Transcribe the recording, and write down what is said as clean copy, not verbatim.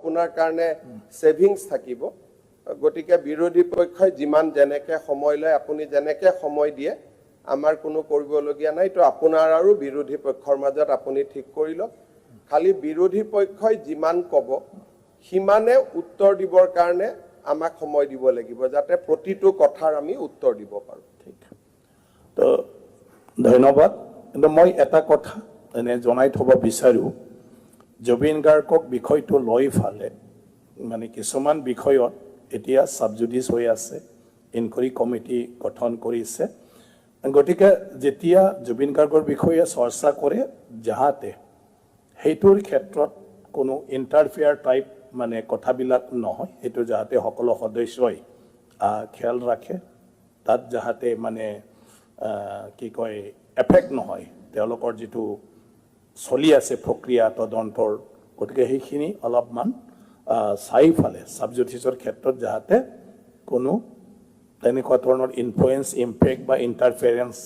আপোনাৰ কাৰণে সেভিংস থাকিব গতিকে বিৰোধী পক্ষই যিমান যেনেকে সময় লয় আপুনি যেনেকে সময় দিয়ে আমাৰ কোনো কৰিবলগীয়া নাই তো আপোনাৰ আৰু বিৰোধী পক্ষৰ মাজত আপুনি ঠিক কৰি লওক খালি বিৰোধী পক্ষই যিমান ক'ব সিমানে উত্তৰ দিবৰ কাৰণে আমাক সময় দিব লাগিব যাতে প্ৰতিটো কথাৰ আমি উত্তৰ দিব পাৰো ঠিক তো ধন্যবাদ কিন্তু মই এটা কথা এনে জনাই থব বিচাৰো জুবিন গাৰ্গক বিষয়টো লৈ ফালে মানে কিছুমান বিষয়ত এতিয়া সাবজুডিস হৈ আছে ইনকুৱাৰী কমিটি গঠন কৰিছে গতিকে যেতিয়া জুবিন গাৰ্গৰ বিষয়ে চৰ্চা কৰে যাহাতে হেইটোৰ ক্ষেত্ৰত কোনো ইন্টাৰফেয়াৰ টাইপ মানে কথাবিলাক নহয় হেতু যাহাতে সকলো সদস্যই খেয়াল ৰাখে তাত যাহাতে মানে কি কয় এফেক্ট নহয় তেওঁলোকৰ যেটো চলি আছে প্ৰক্ৰিয়া তদন্তৰ গতিকে সেইখিনি অলপমান চাইফালে সাবজুডিসৰ ক্ষেত্ৰত যাহাতে কোনো তেনেকুৱা ধৰণৰ ইনফ্লুৱেন্স ইম্পেক্ট বা ইন্টাৰফেৰেন্স